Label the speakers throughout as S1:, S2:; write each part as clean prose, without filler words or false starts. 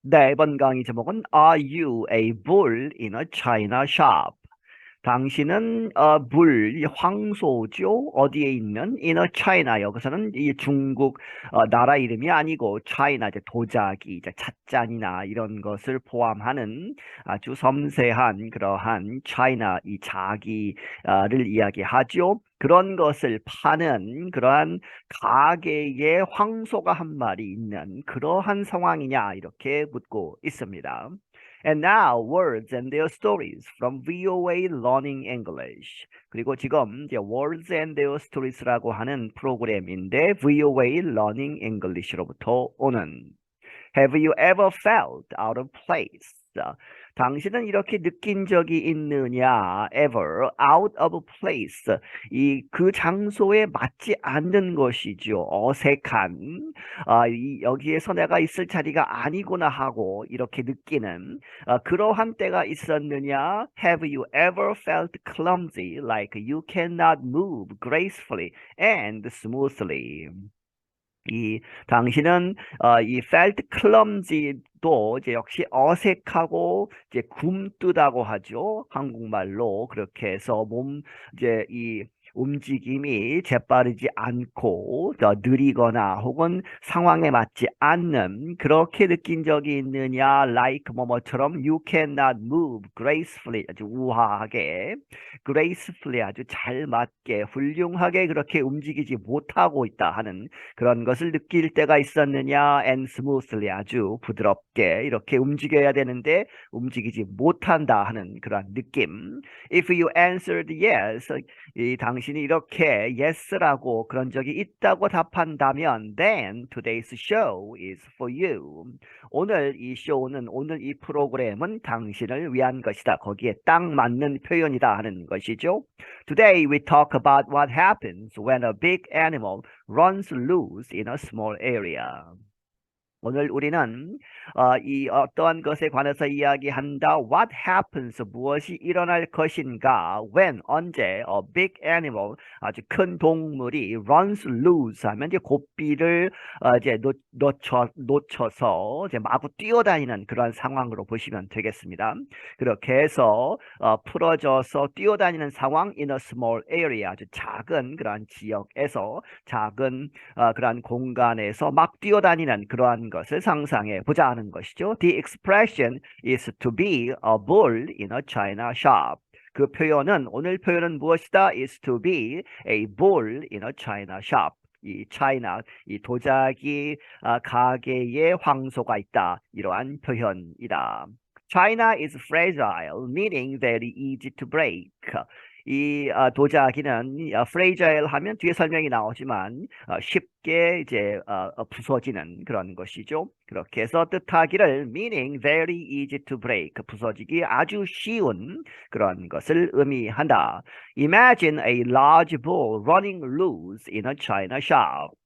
S1: 네, 이번 강의 제목은 Are you a bull in a china shop? 당신은 이 황소죠. 어디에 있는 in a China. 여기서는 이 중국 나라 이름이 아니고 China, 이제 도자기, 이제 찻잔이나 이런 것을 포함하는 아주 섬세한 그러한 China, 이 자기를 이야기하죠. 그런 것을 파는 그러한 가게에 황소가 한 마리 있는 그러한 상황이냐 이렇게 묻고 있습니다. And now, words and their stories from VOA Learning English. 그리고 지금 이제 Words and Their Stories라고 하는 프로그램인데 VOA Learning English로부터 오는 Have you ever felt out of place? 당신은 이렇게 느낀 적이 있느냐? Ever out of place. 그 장소에 맞지 않는 것이죠. 어색한. 여기에서 내가 있을 자리가 아니구나 하고 이렇게 느끼는 그러한 때가 있었느냐? Have you ever felt clumsy, like you cannot move gracefully and smoothly? 당신은 이 felt clumsy도 이제 역시 어색하고 이제 굼뜨다고 하죠. 한국말로 그렇게 해서 이제 이 움직임이 재빠르지 않고 더 느리거나 혹은 상황에 맞지 않는 그렇게 느낀 적이 있느냐? Like 뭐뭐처럼 you cannot move gracefully, 아주 우아하게 gracefully, 아주 잘 맞게 훌륭하게 그렇게 움직이지 못하고 있다 하는 그런 것을 느낄 때가 있었느냐? And smoothly, 아주 부드럽게 이렇게 움직여야 되는데 움직이지 못한다 하는 그런 느낌. If you answered yes, 당신이 이렇게 yes라고 그런 적이 있다고 답한다면 then today's show is for you. 오늘 이 쇼는, 오늘 이 프로그램은 당신을 위한 것이다. 거기에 딱 맞는 표현이다 하는 것이죠. Today we talk about what happens when a big animal runs loose in a small area. 오늘 우리는 이 어떠한 것에 관해서 이야기한다. What happens? 무엇이 일어날 것인가? When? 언제? A big animal, 아주 큰 동물이 runs loose 하면 이제 고삐를 이제 놓쳐서 이제 마구 뛰어다니는 그런 상황으로 보시면 되겠습니다. 그렇게 해서 풀어져서 뛰어다니는 상황 in a small area, 아주 작은 그러한 지역에서 작은 그러한 공간에서 막 뛰어다니는 그러한 것을 상상해 보자 하는 것이죠. The expression is to be a bull in a china shop. 그 표현은, 오늘 표현은 무엇이다? is to be a bull in a china shop. 이 차이나, 이 도자기 가게에 황소가 있다. 이러한 표현이다. China is fragile, meaning very easy to break. 도자기는 fragile 하면 뒤에 설명이 나오지만 쉽게 이제 부서지는 그런 것이죠. 그렇게 해서 뜻하기를 meaning very easy to break, 부서지기 아주 쉬운 그런 것을 의미한다. Imagine a large bull running loose in a china shop.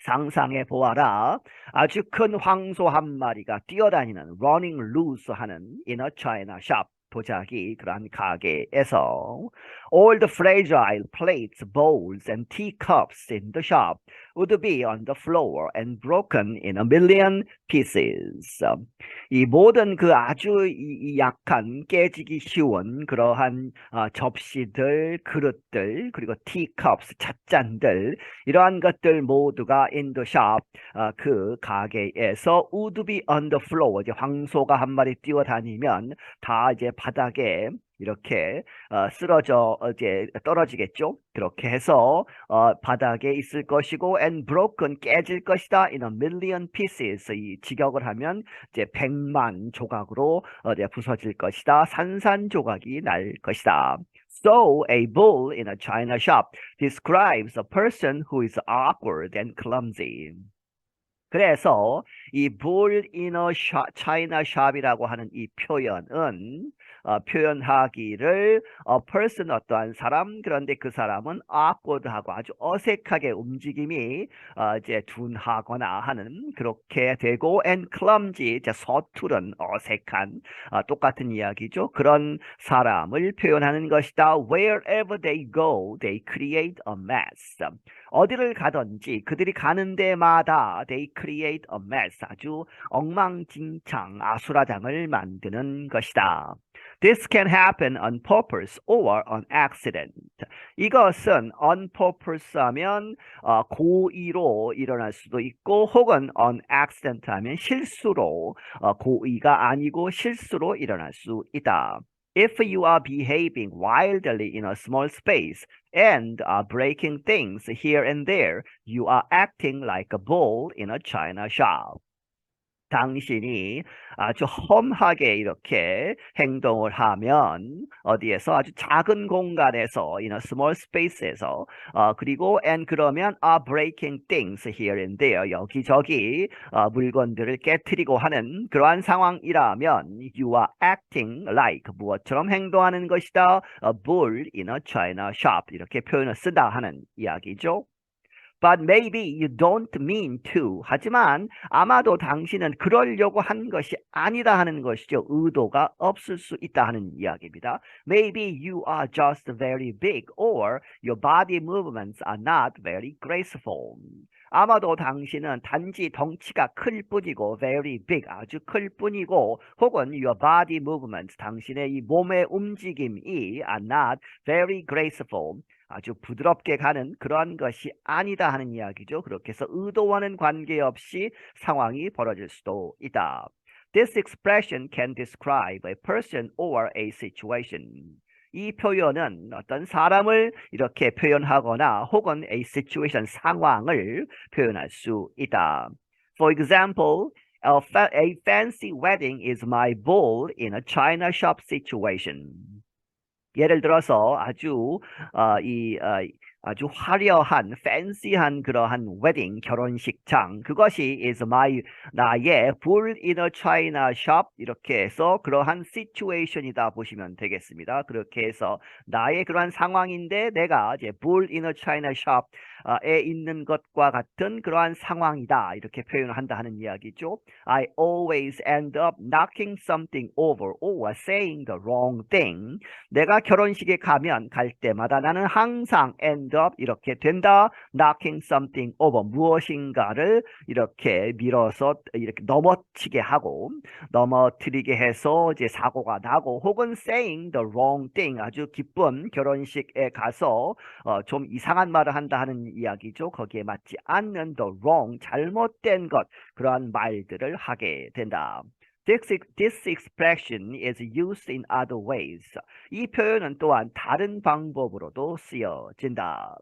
S1: 상상해 보아라. 아주 큰 황소 한 마리가 뛰어다니는 running loose 하는 in a china shop. 도자기 그러한 가게에서 all the fragile plates, bowls, and teacups in the shop would be on the floor and broken in a million pieces. 이 모든 그 아주 이 약한 깨지기 쉬운 그러한 접시들, 그릇들, 그리고 teacups, 찻잔들, 이러한 것들 모두가 in the shop, 그 가게에서 would be on the floor, 이제 황소가 한 마리 뛰어다니면 다 이제 바닥에 이렇게 쓰러져 이제 떨어지겠죠. 그렇게 해서 바닥에 있을 것이고 and broken, 깨질 것이다 in a million pieces. 이 직역을 하면 이제 100만 조각으로 이제 부서질 것이다. 산산조각이 날 것이다. So a bull in a china shop describes a person who is awkward and clumsy. 그래서 이 bull in a china shop이라고 하는 이 표현은 표현하기를 a person 어떠한 사람 그런데 그 사람은 awkward하고 아주 어색하게 움직임이 이제 둔하거나 하는 그렇게 되고 and clumsy 이제 서투른 어색한 똑같은 이야기죠. 그런 사람을 표현하는 것이다. Wherever they go, they create a mess. 어디를 가든지 그들이 가는 데마다 they create a mess. 아주 엉망진창 아수라장을 만드는 것이다. This can happen on purpose or on accident. 이것은 on purpose 하면 고의로 일어날 수도 있고 혹은 on accident 하면 실수로 고의가 아니고 실수로 일어날 수 있다. If you are behaving wildly in a small space and are breaking things here and there, you are acting like a bull in a china shop. 당신이 아주 험하게 이렇게 행동을 하면 어디에서 아주 작은 공간에서 in a small space에서 그리고 and 그러면 are breaking things here and there 여기저기 물건들을 깨트리고 하는 그러한 상황이라면 you are acting like 무엇처럼 행동하는 것이다 a bull in a china shop 이렇게 표현을 쓰다 하는 이야기죠. But maybe you don't mean to. 하지만 아마도 당신은 그러려고 한 것이 아니다 하는 것이죠. 의도가 없을 수 있다 하는 이야기입니다. Maybe you are just very big or your body movements are not very graceful. 아마도 당신은 단지 덩치가 클 뿐이고 very big 아주 클 뿐이고 혹은 your body movements 당신의 이 몸의 움직임이 are not very graceful 아주 부드럽게 가는 그러한 것이 아니다 하는 이야기죠. 그렇게 해서 의도와는 관계없이 상황이 벌어질 수도 있다. This expression can describe a person or a situation. 이 표현은 어떤 사람을 이렇게 표현하거나 혹은 a situation 상황을 표현할 수 있다. For example, a fancy wedding is my bull in a china shop situation. 예를 들어서 아주 화려한 팬시한 그러한 웨딩 결혼식장 그것이 is 나의 bull in a china shop 이렇게 해서 그러한 situation이다 보시면 되겠습니다. 그렇게 해서 나의 그러한 상황인데 내가 이제 bull in a china shop에 있는 것과 같은 그러한 상황이다 이렇게 표현을 한다 하는 이야기죠. I always end up knocking something over or saying the wrong thing. 내가 결혼식에 가면 갈 때마다 나는 항상 end up 이렇게 된다. knocking something over 무엇인가를 이렇게 밀어서 이렇게 넘어치게 하고 넘어뜨리게 해서 이제 사고가 나고 혹은 saying the wrong thing 아주 기쁜 결혼식에 가서 좀 이상한 말을 한다 하는 이야기죠. 거기에 맞지 않는 the wrong 잘못된 것 그러한 말들을 하게 된다. This expression is used in other ways. 이 표현은 또한 다른 방법으로도 쓰여진다.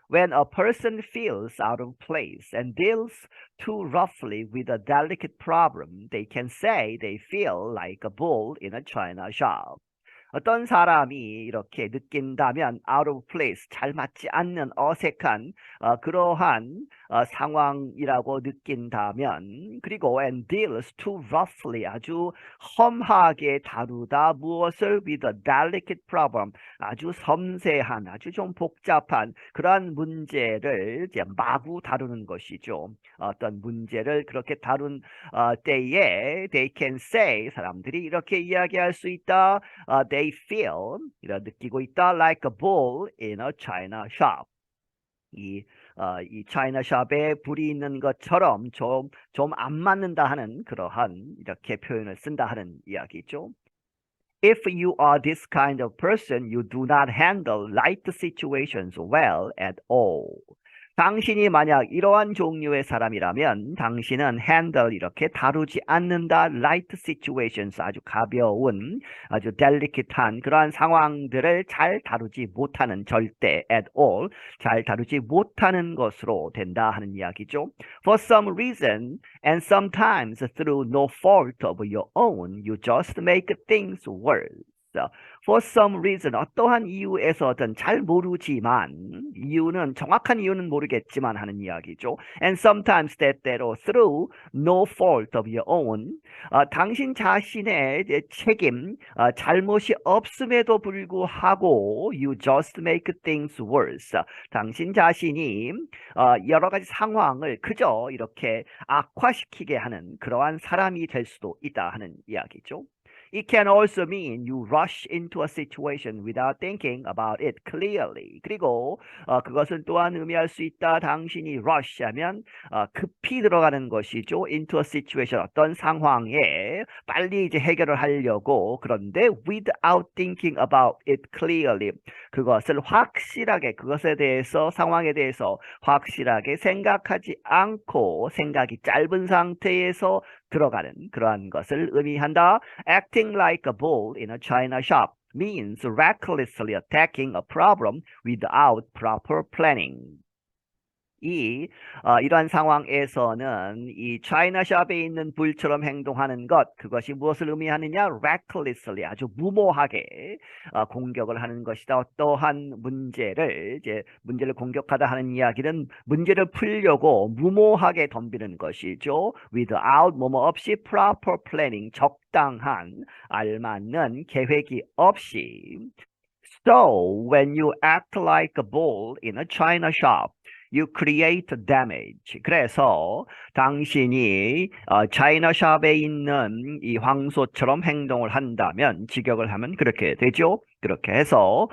S1: When a person feels out of place and deals too roughly with a delicate problem, they can say they feel like a bull in a china shop. 어떤 사람이 이렇게 느낀다면 out of place, 잘 맞지 않는 어색한 그러한 상황이라고 느낀다면 그리고 and deals too roughly, 아주 험하게 다루다 무엇을 with a delicate problem, 아주 섬세한, 아주 좀 복잡한 그러한 문제를 이제 마구 다루는 것이죠. 어떤 문제를 그렇게 다룬 때에 they can say, 사람들이 이렇게 이야기할 수 있다. They feel, 느끼고 있다 like a bull in a china shop. 이 차이나 샵에 불이 있는 것처럼 좀 안 맞는다 하는 그러한 이렇게 표현을 쓴다 하는 이야기죠. If you are this kind of person, you do not handle light situations well at all. 당신이 만약 이러한 종류의 사람이라면 당신은 handle 이렇게 다루지 않는다 light situations 아주 가벼운 아주 delicate한 그러한 상황들을 잘 다루지 못하는 절대 at all 잘 다루지 못하는 것으로 된다 하는 이야기죠. For some reason and sometimes through no fault of your own, you just make things worse. For some reason, 어떠한 이유에서든 잘 모르지만, 이유는, 정확한 이유는 모르겠지만 하는 이야기죠. And sometimes 때때로 through no fault of your own, 당신 자신의 이제 책임, 잘못이 없음에도 불구하고 you just make things worse. 당신 자신이 여러 가지 상황을 그저 이렇게 악화시키게 하는 그러한 사람이 될 수도 있다 하는 이야기죠. It can also mean you rush into a situation without thinking about it clearly. 그리고 그것은 또한 의미할 수 있다. 당신이 rush하면 급히 들어가는 것이죠. into a situation, 어떤 상황에 빨리 이제 해결을 하려고, 그런데 without thinking about it clearly, 그것을 확실하게, 그것에 대해서, 상황에 대해서 확실하게 생각하지 않고 생각이 짧은 상태에서 들어가는 그러한 것을 의미한다. Acting like a bull in a china shop means recklessly attacking a problem without proper planning. 이러한 상황에서는 이 차이나샵에 있는 불처럼 행동하는 것, 그것이 무엇을 의미하느냐? recklessly, 아주 무모하게 공격을 하는 것이다. 어떠한 문제를 공격하다 하는 이야기는 문제를 풀려고 무모하게 덤비는 것이죠. without, 뭐뭐 없이, proper planning, 적당한, 알맞는 계획이 없이. So, when you act like a bull in a china shop, you create damage. 그래서 당신이 차이나샵에 있는 이 황소처럼 행동을 한다면, 직역을 하면 그렇게 되죠. 그렇게 해서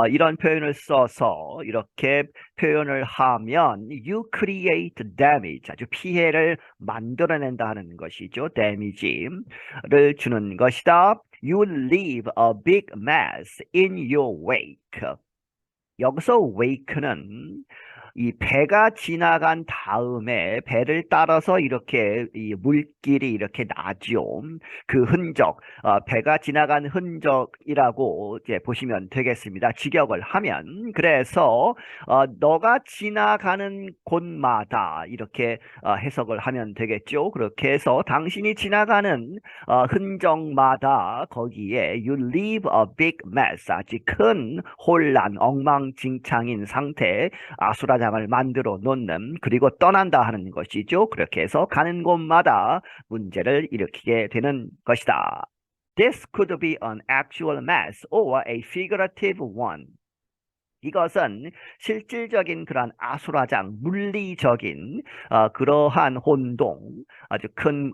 S1: 이런 표현을 써서 이렇게 표현을 하면 you create damage, 아주 피해를 만들어낸다 하는 것이죠. damage를 주는 것이다. You leave a big mess in your wake. 여기서 wake는 이 배가 지나간 다음에 배를 따라서 이렇게 이 물길이 이렇게 나죠. 그 흔적, 배가 지나간 흔적이라고 이제 보시면 되겠습니다. 직역을 하면, 그래서 너가 지나가는 곳마다 이렇게 해석을 하면 되겠죠. 그렇게 해서 당신이 지나가는 흔적마다 거기에 you leave a big mess, 아주 큰 혼란, 엉망진창인 상태, 아수라장을 만들어 놓는, 그리고 떠난다 하는 것이죠. 그렇게 해서 가는 곳마다 문제를 일으키게 되는 것이다. This could be an actual mess or a figurative one. 이것은 실질적인 그러한 아수라장, 물리적인 그러한 혼동, 아주 큰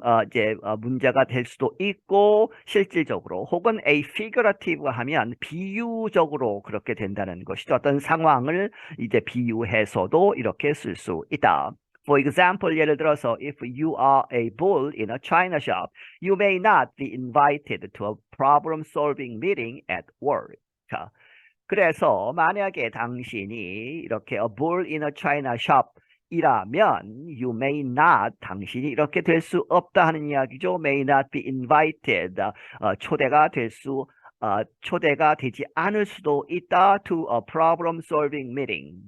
S1: 문제가 될 수도 있고, 실질적으로, 혹은 a figurative 하면 비유적으로 그렇게 된다는 것이죠. 어떤 상황을 이제 비유해서도 이렇게 쓸 수 있다. For example, 예를 들어서 if you are a bull in a china shop, you may not be invited to a problem-solving meeting at work. 자, 그래서 만약에 당신이 이렇게 a bull in a china shop 이라면 you may not, 당신이 이렇게 될 수 없다 하는 이야기죠. may not be invited, 초대가 되지 않을 수도 있다. to a problem solving meeting,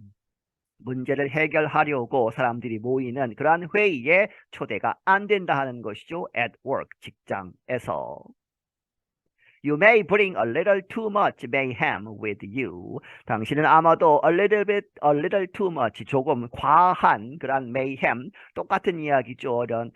S1: 문제를 해결하려고 사람들이 모이는 그러한 회의에 초대가 안 된다 하는 것이죠. at work, 직장에서. You may bring a little too much mayhem with you. 당신은 아마도 a little too much, 조금 과한 그런 mayhem, 똑같은 이야기죠. 이런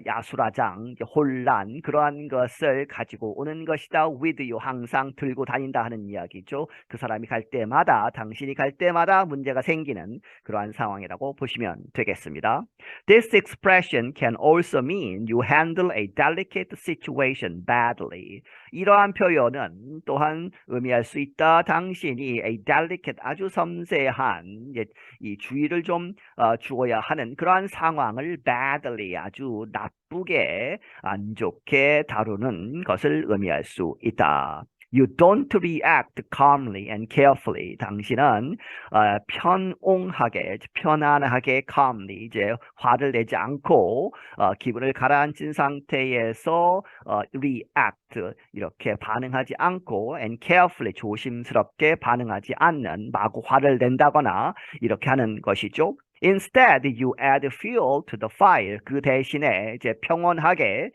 S1: 야수라장, 혼란, 그러한 것을 가지고 오는 것이다. with you, 항상 들고 다닌다 하는 이야기죠. 그 사람이 갈 때마다, 당신이 갈 때마다 문제가 생기는 그러한 상황이라고 보시면 되겠습니다. This expression can also mean you handle a delicate situation badly. 이러한 표현은 또한 의미할 수 있다. 당신이 a delicate, 아주 섬세한, 이 주의를 좀 주어야 하는 그러한 상황을 badly, 아주 나쁘게, 안 좋게 다루는 것을 의미할 수 있다. You don't react calmly and carefully. 당신은 편안하게, calmly, 이제 화를 내지 않고 기분을 가라앉힌 상태에서 react, 이렇게 반응하지 않고, and carefully, 조심스럽게 반응하지 않는, 마구 화를 낸다거나 이렇게 하는 것이죠. Instead, you add fuel to the fire. 그 대신에 이제 평온하게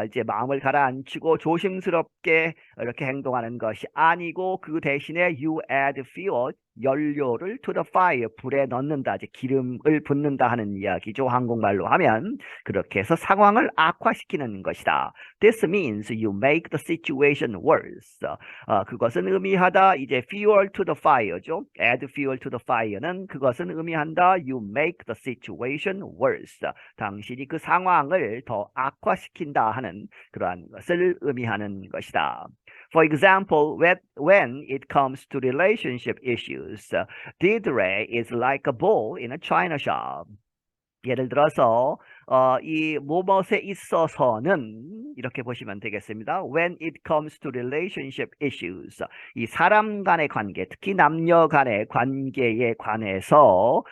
S1: 이제 마음을 가라앉히고 조심스럽게 이렇게 행동하는 것이 아니고 그 대신에 you add fuel 연료를 to the fire 불에 넣는다 이제 기름을 붓는다 하는 이야기죠. 한국말로 하면 그렇게 해서 상황을 악화시키는 것이다. This means you make the situation worse. 그것은 의미하다 이제 fuel to the fire죠. add fuel to the fire는 그것은 의미한다. You make the situation worse. 당신이 그 상황을 더 악화시킨다 하는 그러한 것을 의미하는 것이다. For example, when it comes to relationship issues, Deirdre is like a bull in a china shop. 예를 들어서 이 무엇에 있어서는 이렇게 보시면 되겠습니다. When it comes to relationship issues, 이 사람 간의 관계, 특히 남녀 간의 관계에 관해서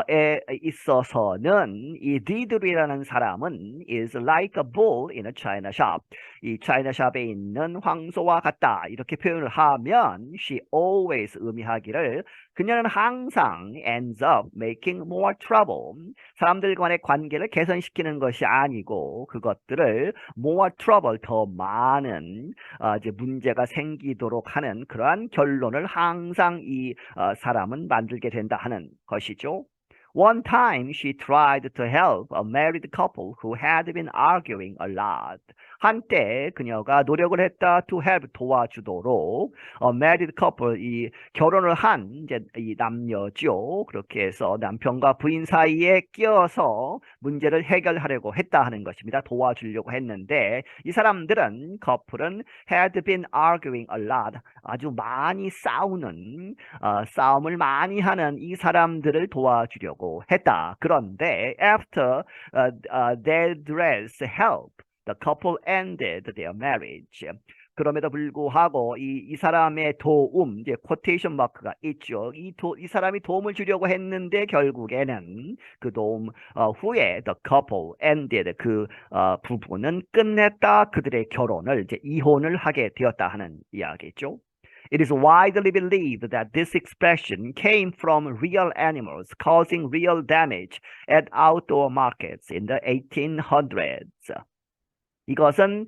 S1: 에 있어서는 이 Deirdre라는 사람은 is like a bull in a china shop. 이 china shop에 있는 황소와 같다. 이렇게 표현을 하면 she always 의미하기를 그녀는 항상 ends up making more trouble. 사람들 간의 관계를 개선시키는 것이 아니고 그것들을 more trouble 더 많은 이제 문제가 생기도록 하는 그러한 결론을 항상 이 사람은 만들게 된다 하는 것이죠. One time she tried to help a married couple who had been arguing a lot. 한때 그녀가 노력을 했다 to help 도와주도록 married couple 이 결혼을 한 이제 이 남녀죠. 그렇게 해서 남편과 부인 사이에 끼어서 문제를 해결하려고 했다 하는 것입니다. 도와주려고 했는데 이 사람들은 커플은 had been arguing a lot 아주 많이 싸우는 싸움을 많이 하는 이 사람들을 도와주려고 했다. 그런데 after Deirdre's help, the couple ended their marriage. 그럼에도 불구하고 이 사람의 도움, 이제 코테이션 마크가 있죠. 이 사람이 도움을 주려고 했는데 결국에는 그 도움 후에 the couple ended 그 부부는 끝냈다. 그들의 결혼을 이제 이혼을 하게 되었다 하는 이야기죠. It is widely believed that this expression came from real animals causing real damage at outdoor markets in the 1800s. 이것은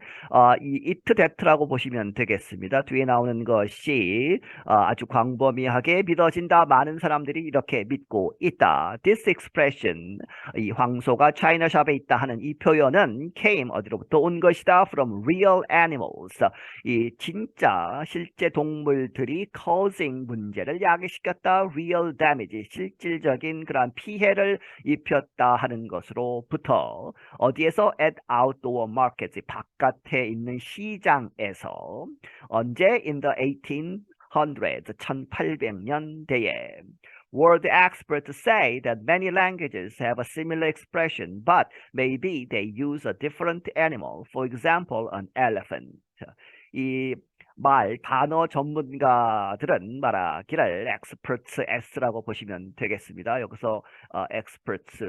S1: 이 it that라고 보시면 되겠습니다. 뒤에 나오는 것이 아주 광범위하게 믿어진다. 많은 사람들이 이렇게 믿고 있다. This expression, 이 황소가 차이나샵에 있다 하는 이 표현은 came 어디로부터 온 것이다. From real animals. 이 진짜 실제 동물들이 causing 문제를 야기시켰다. Real damage, 실질적인 그러한 피해를 입혔다 하는 것으로부터 어디에서 at outdoor market 바깥에 있는 시장에서 언제 in the 1800s 1800년대에 World experts say that many languages have a similar expression, but maybe they use a different animal. For example, an elephant. 이 단어 전문가들은 말하기를 experts S라고 보시면 되겠습니다. 여기서 experts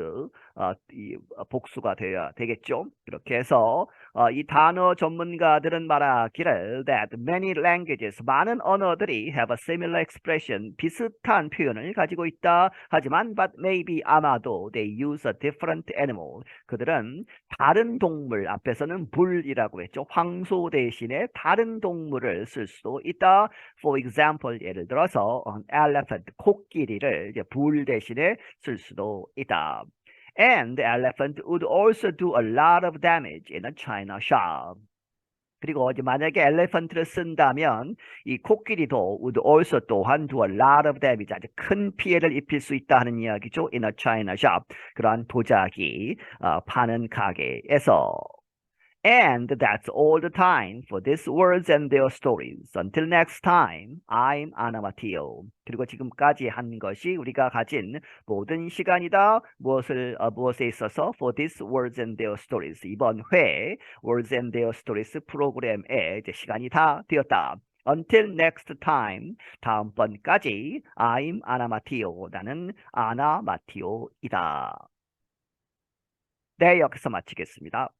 S1: 이 복수가 되어야 되겠죠. 그렇게 해서 이 단어 전문가들은 말하기를 that many languages 많은 언어들이 have a similar expression 비슷한 표현을 가지고 있다. 하지만 but maybe 아마도 they use a different animal. 그들은 다른 동물 앞에서는 불이라고 했죠. 황소 대신에 다른 동물을 쓸 수도 있다. For example, 예를 들어서 an elephant, 코끼리를 이제 불 대신에 쓸 수도 있다. And the elephant would also do a lot of damage in a china shop. 그리고 이제 만약에 elephant를 쓴다면 이 코끼리도 would also 또한 do a lot of damage, 아주 큰 피해를 입힐 수 있다 하는 이야기죠. In a china shop, 그러한 도자기 파는 가게에서. And that's all the time for these words and their stories. Until next time, I'm Anna Matteo. 그리고 지금까지 한 것이 우리가 가진 모든 시간이다. 무엇에 있어서 for these words and their stories. 이번 회 words and their stories 프로그램의 이제 시간이 다 되었다. Until next time, 다음번까지 I'm Anna Matteo. 나는 아나 마티오이다. 네, 여기서 마치겠습니다.